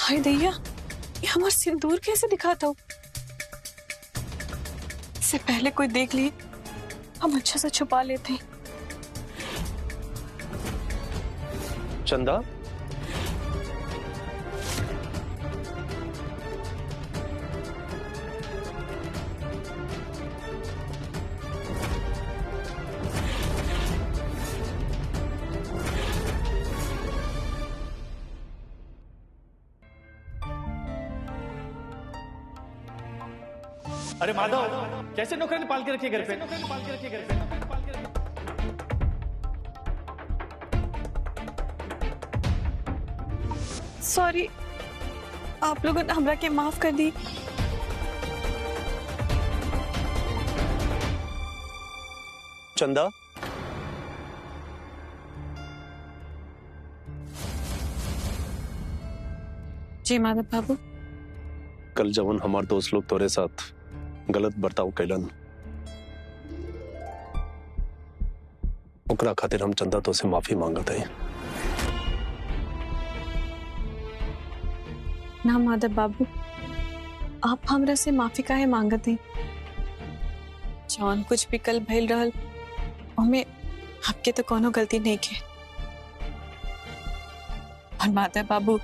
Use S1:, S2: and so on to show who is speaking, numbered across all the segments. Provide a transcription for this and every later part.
S1: हाय दैया, ये हमारा सिंदूर कैसे दिखाता हूँ? इससे पहले कोई देख लिए हम अच्छा से छुपा लेते हैं।
S2: चंदा,
S3: अरे माधव, कैसे नौकरानी पाल के रखिए घर पे?
S1: सॉरी, आप लोगों ने हमरा के माफ कर दी।
S2: चंदा,
S1: जी माधव बाबू।
S2: कल जवन हमार दोस्त लोग तोरे साथ गलत बर्ताव कैलन, ओकरा खातिर हम चंदा तो से माफी मांगत है।
S1: ना माधव बाबू, आप हमरा से माफी काहे मांगत हैं? जौन कुछ भी कल भइल रहल हमें आपके तो कोनो गलती नहीं के। और माधव बाबू,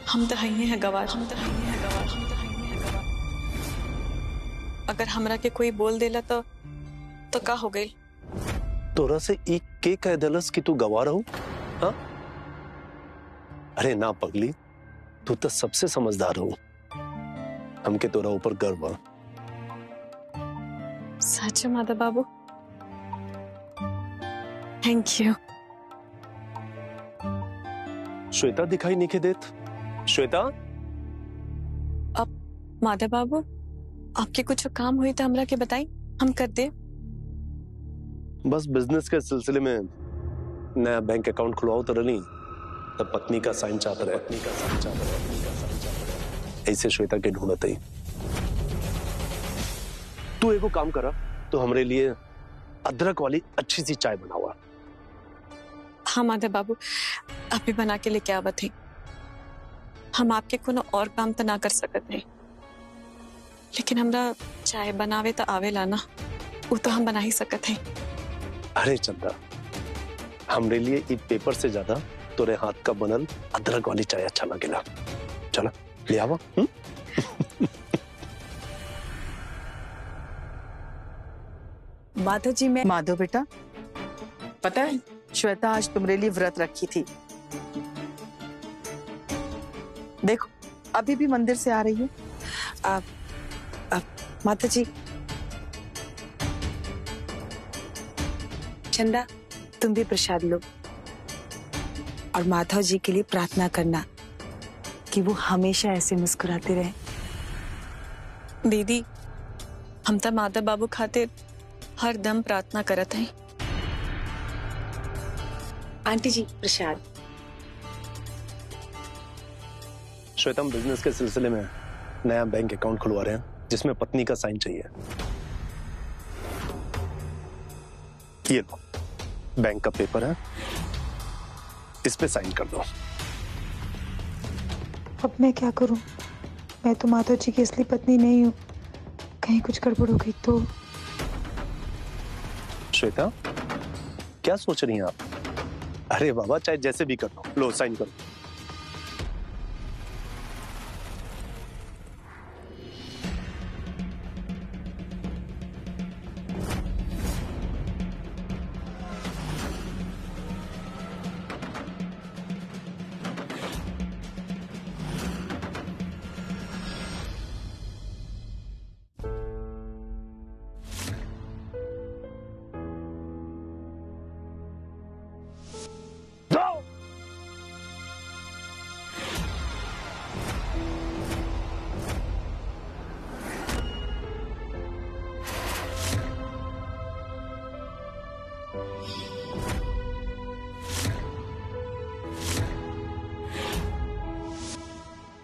S1: हम तो हैं गवाह। अगर हमरा के कोई बोल देला तो का हो गई?
S2: तोरा से एक के कह दलस कि तू गवाह रहू? हाँ? अरे ना पगली, तू तो सबसे समझदार हो। हमके तोरा ऊपर गर्व है।
S1: सच है माधव बाबू, थैंक यू।
S2: श्वेता दिखाई नहीं के देत? श्वेता?
S1: अब माधव बाबू, आपके कुछ काम हुई तो हमरा के बताई, हम कर दे।
S2: बस बिजनेस के सिलसिले में नया बैंक अकाउंट खुलवाओ तो रही, तब पत्नी का साइन चाहता रहे। ऐसे श्वेता के ढूंढते ही तू एगो काम करा तो हमरे लिए अदरक वाली अच्छी सी चाय बनावा।
S1: हाँ माधव बाबू, आप भी बना के लेके आवत हैं। हम आपके कोनो और काम तो ना कर सकत नहीं, लेकिन हमरा चाय बनावे तो आवेला ना, वो तो हम बना ही सकत हैं।
S2: अरे चंदा, हमरे लिए ई पेपर से ज्यादा तोरे हाथ का बनल अदरक वाली चाय अच्छा लगेला। चला ले आवा।
S4: माधव जी, मैं माधव बेटा, पता है श्वेता आज तुम्हारे लिए व्रत रखी थी। देखो अभी भी मंदिर से आ रही है।
S5: माता जी, चंदा तुम भी प्रसाद लो और माधव जी के लिए प्रार्थना करना कि वो हमेशा ऐसे मुस्कुराते रहे।
S1: दीदी, हम तो माधव बाबू खातिर हर दम प्रार्थना करत हैं।
S5: आंटी जी प्रसाद।
S2: श्वेता, हम बिजनेस के सिलसिले में नया बैंक अकाउंट खुलवा रहे हैं जिसमें पत्नी का साइन चाहिए। ये लो, बैंक का पेपर है, इस पे साइन कर दो।
S6: अब मैं क्या करूं? मैं तो माधव जी की असली पत्नी नहीं हूं। कहीं कुछ गड़बड़ हो गई तो?
S2: श्वेता, क्या सोच रही हैं आप? अरे बाबा, चाहे जैसे भी कर दो, लो साइन करो।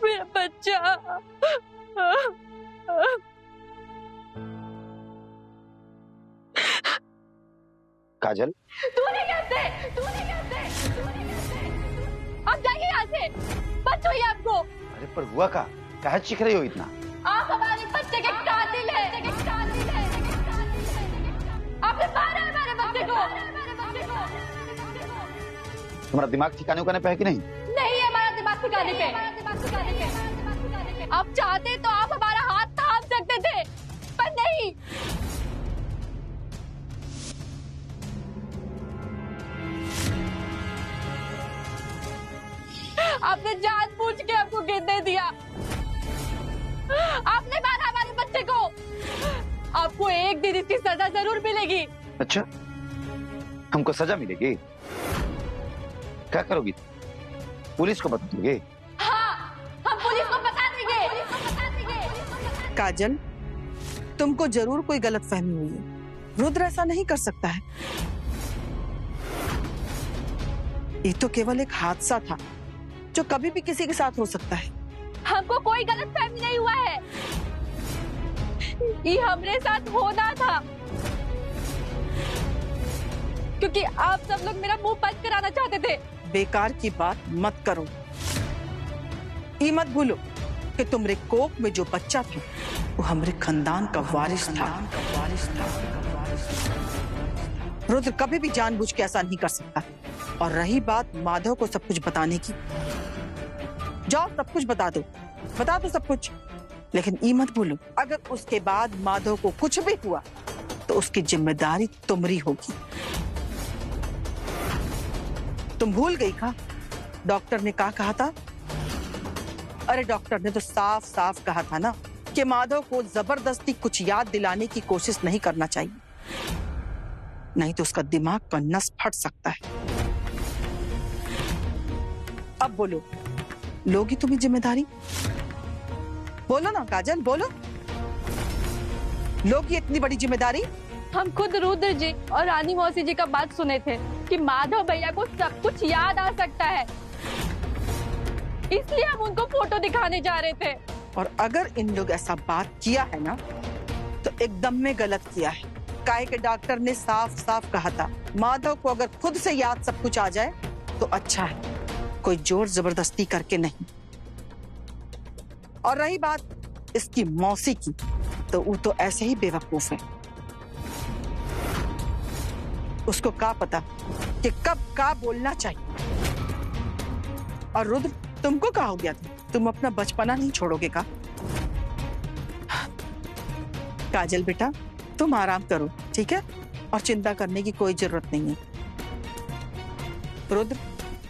S1: मेरा बच्चा।
S2: काजल,
S7: तू नहीं कहते। अब जाइए यहाँ से, बस होश हुई आपको?
S8: अरे पर हुआ का काहे चीख रही हो इतना?
S7: आप हमारे बच्चे के कातिल हैं। आपने मारा हमारे बच्चे को।
S8: तुम्हारा दिमाग ठिकाने उकाने पे है कि नहीं?
S7: नहीं है हमारा दिमाग ठिकाने पे। आप चाहते तो आप हमारा हाथ थाम सकते थे, पर नहीं। आपने जानबूझ के हमको गिरने दिया। आपने मारा हमारे बच्चे को। आपको एक दिन इसकी सजा जरूर मिलेगी।
S8: अच्छा, हमको सजा मिलेगी? क्या करोगी? पुलिस को बता दोगे?
S7: हाँ, हम पुलिस को बता देंगे।
S4: काजल, तुमको जरूर कोई गलतफहमी हुई है। रुद्र ऐसा नहीं कर सकता है। ये तो केवल एक हादसा था जो कभी भी किसी के साथ हो सकता है।
S7: हमको कोई गलतफहमी नहीं हुआ है। ये हमारे साथ होना था, क्योंकि आप सब लोग मेरा मुंह बंद कराना चाहते थे।
S4: बेकार की बात मत करो। ये मत भूलो कि तुम्हारे कोख में जो बच्चा था वो हमारे खानदान का वारिस था। रुद्र कभी भी जानबूझ के ऐसा नहीं कर सकता। और रही बात माधव को सब कुछ बताने की, जाओ सब कुछ बता दो सब कुछ। लेकिन ये मत भूलो, अगर उसके बाद माधव को कुछ भी हुआ तो उसकी जिम्मेदारी तुम्हारी होगी। तुम भूल गई का डॉक्टर ने क्या कहा था? अरे डॉक्टर ने तो साफ साफ कहा था ना कि माधव को जबरदस्ती कुछ याद दिलाने की कोशिश नहीं करना चाहिए, नहीं तो उसका दिमाग का नस फट सकता है। अब बोलो, लोगी तुम्हें जिम्मेदारी? बोलो ना काजल, बोलो, लोगी इतनी बड़ी जिम्मेदारी?
S7: हम खुद रुद्र जी और रानी मौसी जी का बात सुने थे कि माधव भैया को सब कुछ याद आ सकता है, इसलिए हम उनको फोटो दिखाने जा रहे थे।
S4: और अगर इन लोग ऐसा बात किया है ना तो एकदम में गलत किया है। काहे के डॉक्टर ने साफ साफ कहा था माधव को अगर खुद से याद सब कुछ आ जाए तो अच्छा है, कोई जोर जबरदस्ती करके नहीं। और रही बात इसकी मौसी की, तो वो तो ऐसे ही बेवकूफ है। उसको क्या पता कि कब क्या बोलना चाहिए। और रुद्र, तुमको क्या हो गया था? तुम अपना बचपना नहीं छोड़ोगे का? काजल बेटा, तुम आराम करो, ठीक है? और चिंता करने की कोई जरूरत नहीं है। रुद्र,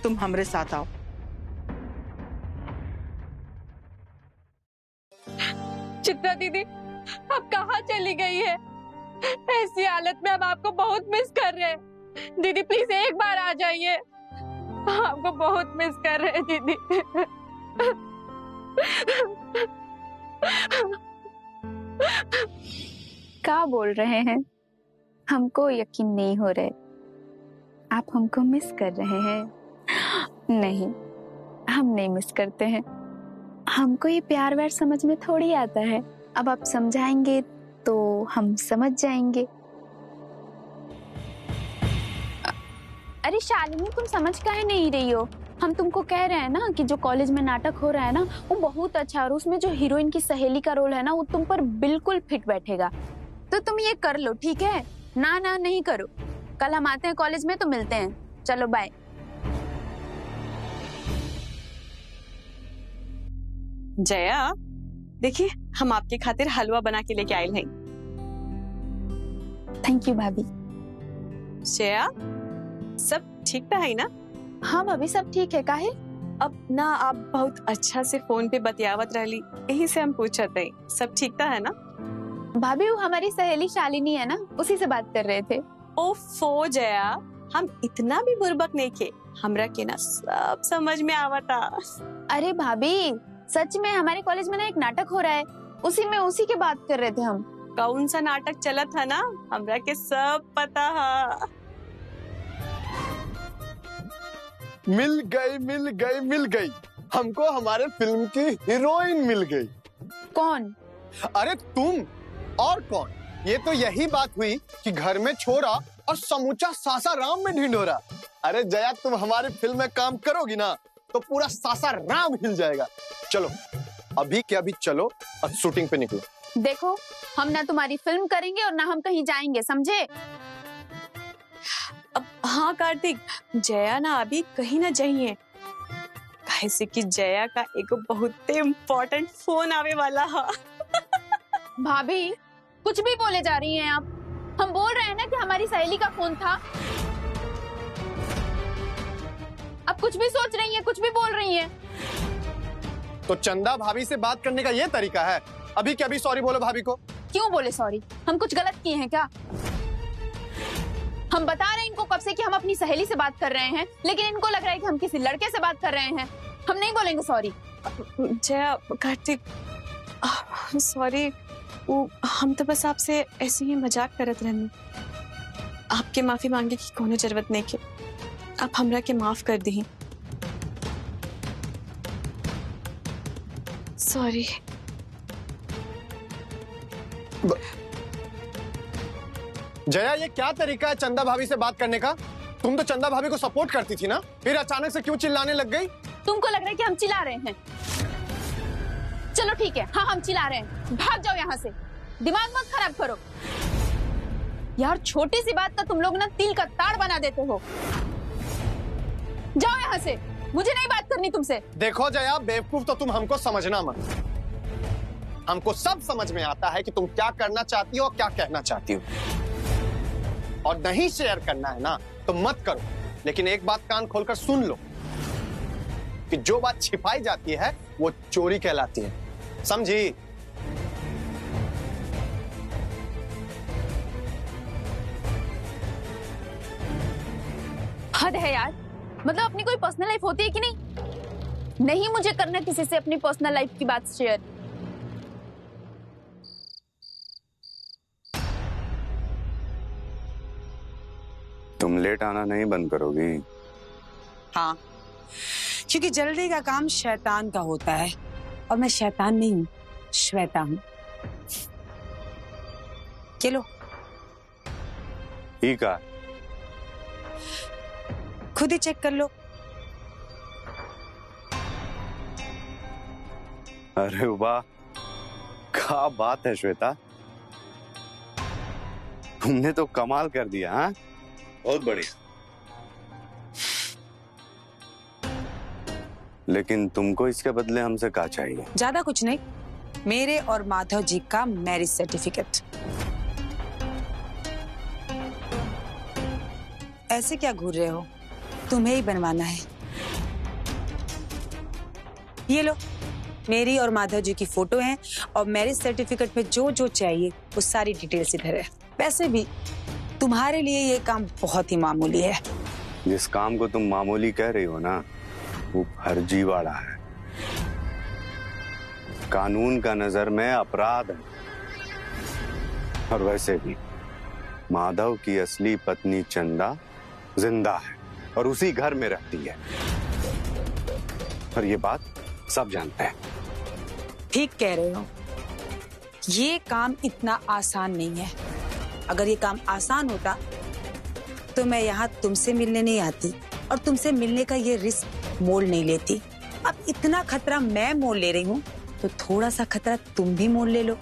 S4: तुम हमारे साथ आओ।
S7: चित्रा दीदी, अब कहाँ चली गई है? ऐसी हालत में हम आपको बहुत मिस कर रहे हैं। दीदी प्लीज एक बार आ जाइए, आपको बहुत मिस कर रहे हैं दीदी।
S9: क्या बोल रहे हैं? हमको यकीन नहीं हो रहा। आप हमको मिस कर रहे हैं? नहीं, हम नहीं मिस करते हैं। हमको ये प्यार व्यार समझ में थोड़ी आता है। अब आप समझाएंगे तो हम समझ जाएंगे। अरे शालिनी, तुम समझ काहे नहीं रही हो? हम तुमको कह रहे हैं ना कि जो कॉलेज में नाटक हो रहा है ना वो बहुत अच्छा है, और उसमें जो हीरोइन की सहेली का रोल है ना वो तुम पर बिल्कुल फिट बैठेगा। तो तुम ये कर लो, ठीक है? ना ना नहीं करो। कल हम आते हैं कॉलेज में तो मिलते हैं। चलो बाय।
S1: जया, देखिए हम आपके खातिर हलवा बना के लेके आए हैं।
S9: थैंक यू भाभी।
S1: जया, सब ठीक तो है ना?
S9: हाँ भाभी, सब ठीक है। काहे?
S1: अब ना आप बहुत अच्छा से फोन पे बतियावत रहली, यही से हम पूछते हैं सब ठीक तो है ना?
S9: भाभी, वो हमारी सहेली शालिनी है ना, उसी से बात कर रहे थे।
S1: ओफो जया, हम इतना भी बुर्बक नहीं थे, हमरा के ना सब समझ में आवता।
S9: अरे भाभी, सच में हमारे कॉलेज में ना एक नाटक हो रहा है, उसी के बात कर रहे थे हम।
S1: कौन सा नाटक चला था ना, हमरा के सब पता है।
S10: मिल गई, हमको हमारे फिल्म की हीरोइन मिल गई।
S9: कौन?
S10: अरे तुम, और कौन? ये तो यही बात हुई कि घर में छोरा और समूचा सासाराम में ढिंढोरा। अरे जया, तुम हमारी फिल्म में काम करोगी ना तो तो पूरा सासाराम हिल जाएगा। चलो अभी के अभी चलो और शूटिंग पे निकलो।
S9: देखो, हम ना तुम्हारी फिल्म करेंगे और ना हम कहीं जाएंगे, समझे?
S1: अब हाँ कार्तिक, जया ना अभी कहीं ना जाइए, कैसे कि जया का एक बहुत इम्पोर्टेंट फोन आवे वाला है।
S9: भाभी कुछ भी बोले जा रही हैं आप। हम बोल रहे हैं ना कि हमारी सहेली का फोन था। अब कुछ भी सोच रही हैं, कुछ भी बोल रही हैं।
S10: तो चंदा भाभी से बात करने का ये तरीका है? अभी के अभी सॉरी बोलो भाभी को।
S9: क्यों बोले सॉरी? हम कुछ गलत किए हैं क्या? हम बता रहे हैं इनको कब से कि हम अपनी सहेली से बात कर रहे हैं, लेकिन इनको लग रहा है कि हम किसी लड़के से बात कर रहे हैं। हम नहीं बोलेंगे सॉरी।
S1: जया, कार्तिक, सॉरी, वो हम तो बस आपसे ऐसे ही मजाक करत रहनी। आपके माफी मांगे की कोनो जरूरत नहीं के, आप हमरा के माफ कर दी। सॉरी।
S10: जया, ये क्या तरीका है चंदा भाभी से बात करने का? तुम तो चंदा भाभी को सपोर्ट करती थी ना, फिर अचानक से क्यों चिल्लाने लग गई?
S9: तुमको लग रहा है कि हम चिल्ला रहे हैं? चलो ठीक है, हाँ हम चिल्ला रहे हैं। भाग जाओ यहाँ से, दिमाग मत खराब करो यार। छोटी सी बात का तुम लोग ना तिल का ताड़ बना देते हो। जाओ यहाँ से, मुझे नहीं बात करनी तुमसे।
S10: देखो जया, बेवकूफ तो तुम हमको समझना मत। हमको सब समझ में आता है कि तुम क्या करना चाहती हो और क्या कहना चाहती हो। और नहीं शेयर करना है ना तो मत करो, लेकिन एक बात कान खोलकर सुन लो कि जो बात छिपाई जाती है वो चोरी कहलाती है, समझी?
S9: हद है यार, मतलब अपनी कोई पर्सनल लाइफ होती है कि नहीं? नहीं मुझे करना किसी से अपनी पर्सनल लाइफ की बात शेयर।
S11: तुम लेट आना नहीं बंद करोगी?
S5: हाँ, क्योंकि जल्दी का काम शैतान का होता है और मैं शैतान नहीं हूँ, श्वेता हूँ। चलो
S11: ठीक है,
S5: खुद ही चेक कर लो।
S11: अरे वाह, क्या बात है श्वेता, तुमने तो कमाल कर दिया। हाँ, बहुत बढ़िया। लेकिन तुमको इसके बदले हमसे क्या चाहिए?
S5: ज्यादा कुछ नहीं, मेरे और माधव जी का मैरिज सर्टिफिकेट। ऐसे क्या घूर रहे हो? तुम्हें ही बनवाना है। ये लो, मेरी और माधव जी की फोटो है और मैरिज सर्टिफिकेट में जो जो चाहिए वो सारी डिटेल्स इधर है। वैसे भी तुम्हारे लिए ये काम बहुत ही मामूली है।
S11: जिस काम को तुम मामूली कह रही हो ना, वो फर्जीवाड़ा है, कानून का नजर में अपराध है। और वैसे भी माधव की असली पत्नी चंदा जिंदा है और उसी घर में रहती है, और ये बात सब जानते हैं।
S5: ठीक कह रहे हो, ये काम इतना आसान नहीं है। अगर ये काम आसान होता तो मैं यहाँ तुमसे मिलने नहीं आती और तुमसे मिलने का ये रिस्क मोल नहीं लेती। अब इतना खतरा मैं मोल ले रही हूँ तो थोड़ा सा खतरा तुम भी मोल ले लो।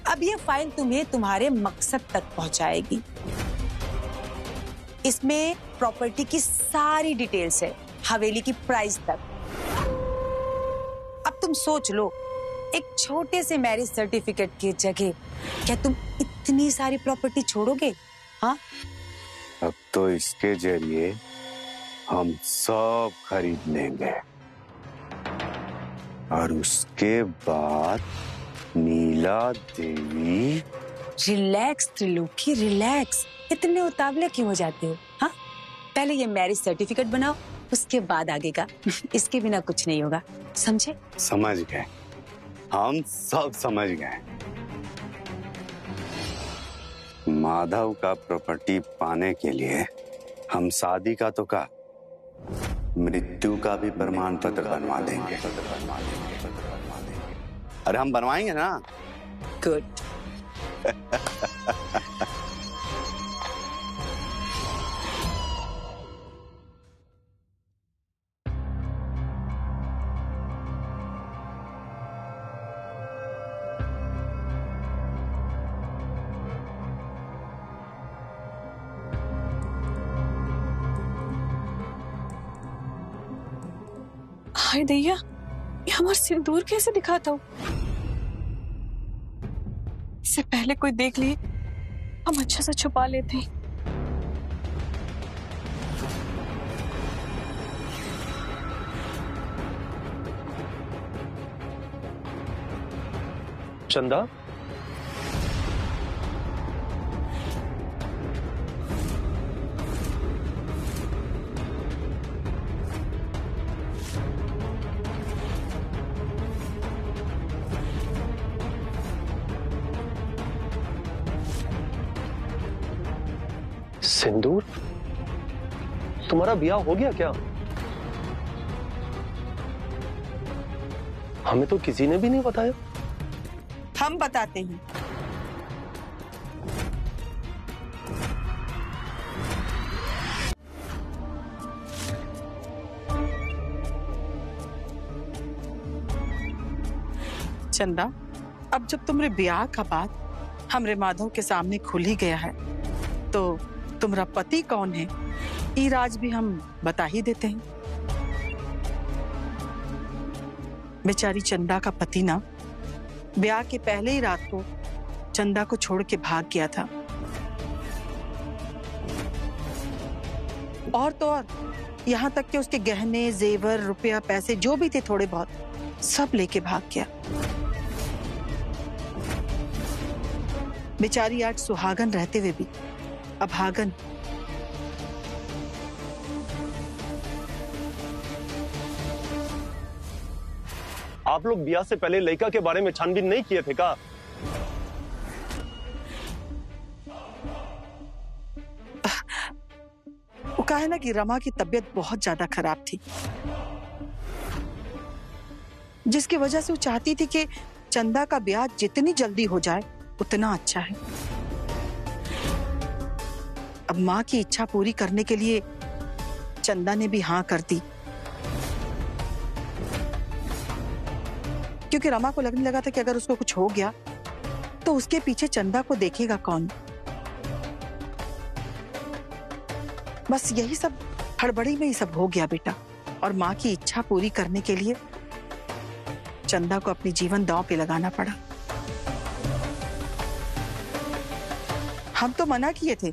S5: अब ये फाइल तुम्हें तुम्हारे मकसद तक पहुंचाएगी। इसमें प्रॉपर्टी की सारी डिटेल्स है, हवेली की प्राइस तक। अब तुम सोच लो, एक छोटे से मैरिज सर्टिफिकेट की जगह क्या तुम इतनी सारी प्रॉपर्टी छोड़ोगे? हाँ,
S11: अब तो इसके जरिए हम सब खरीद लेंगे और उसके बाद नीला देवी।
S5: रिलैक्स त्रिलोकी, रिलैक्स। इतने उतावले क्यों हो जाते हो? हाँ, पहले ये मैरिज सर्टिफिकेट बनाओ, उसके बाद आगे का। इसके बिना कुछ नहीं होगा, समझे?
S11: समझ गए, हम सब समझ गए। माधव का प्रॉपर्टी पाने के लिए हम शादी का तो का मृत्यु का भी प्रमाण पत्र बनवा देंगे। अरे हम बनवाएंगे ना?
S5: गुड।
S1: हाय दैया, ये हमारा सिंदूर कैसे दिखाता हूँ? इससे पहले कोई देख लिए हम अच्छा से छुपा लेते हैं।
S2: चंदा, सिंदूर, तुम्हारा ब्याह हो गया क्या? हमें तो किसी ने भी नहीं बताया।
S4: हम बताते हैं। चंदा, अब जब तुम्हारे ब्याह का बात हमरे माधव के सामने खुल ही गया है, तो तुम्हारा पति कौन है ये राज भी हम बता ही देते हैं। बेचारी चंदा का पति ना ब्याह के पहले ही रात को चंदा को छोड़ के भाग गया था। और तो और यहाँ तक कि उसके गहने, जेवर, रुपया, पैसे जो भी थे थोड़े बहुत सब लेके भाग गया। बेचारी आज सुहागन रहते हुए भी अभागन।
S2: आप लोग ब्याह से पहले लड़का के बारे में छानबीन नहीं किए थे का?
S4: वो कहा है ना कि रमा की तबीयत बहुत ज्यादा खराब थी, जिसकी वजह से वो चाहती थी कि चंदा का ब्याह जितनी जल्दी हो जाए उतना अच्छा है। अब माँ की इच्छा पूरी करने के लिए चंदा ने भी हाँ कर दी, क्योंकि रमा को लगने लगा था कि अगर उसको कुछ हो गया तो उसके पीछे चंदा को देखेगा कौन। बस यही सब हड़बड़ी में ही सब हो गया बेटा। और माँ की इच्छा पूरी करने के लिए चंदा को अपनी जीवन दांव पे लगाना पड़ा। हम तो मना किए थे,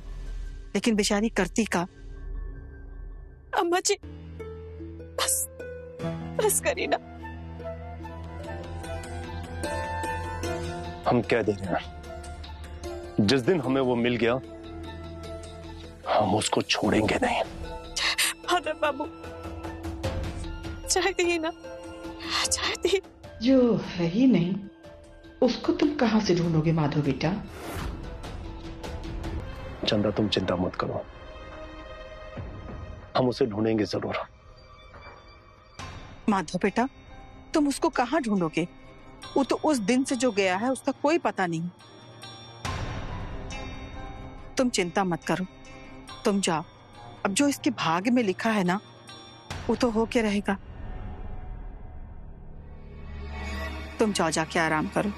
S4: लेकिन बेचारी करती का।
S1: अम्मा जी, बस करी ना।
S2: हम कह दे रहे हैं, जिस दिन हमें वो मिल गया हम उसको छोड़ेंगे नहीं।
S1: माधव बाबू, चाहती ही ना, चाहती।
S12: जो है ही नहीं उसको तुम कहां से ढूंढोगे माधव बेटा?
S2: चंदा, तुम चिंता मत करो, हम उसे ढूंढेंगे जरूर।
S4: माधव बेटा, तुम उसको कहां ढूंढोगे? वो तो उस दिन से जो गया है उसका कोई पता नहीं। तुम चिंता मत करो, तुम जाओ। अब जो इसके भाग्य में लिखा है ना वो तो होके रहेगा। तुम जाओ, जाके आराम करो।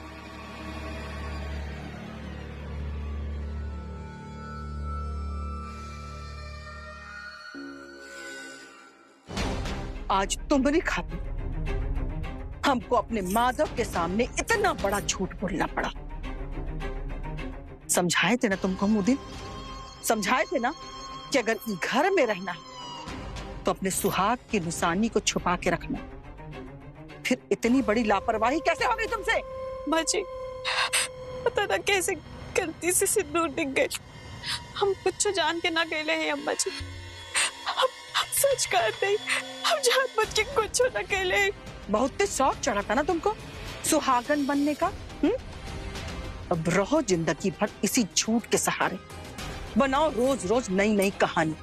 S4: आज तुम्हारी खातिर हमको अपने माधव के सामने इतना बड़ा झूठ बोलना पड़ा। समझाए थे ना तुमको हम दिन, समझाए थे ना कि अगर घर में रहना है तो अपने सुहाग की निशानी को छुपा के रखना। फिर इतनी बड़ी लापरवाही कैसे हो गई तुमसे?
S1: माँ जी, पता ना कैसे गलती से सिंदूर दिख गए। हम कुछ जान के ना कहले हैं अम्मा जी। हम सच कहते हैं, हम जान बच के कुछ ना कहले।
S4: बहुत शौक चढ़ा था ना तुमको सुहागन बनने का। अब रहो जिंदगी भर इसी झूठ के सहारे, बनाओ रोज रोज नई नई कहानी।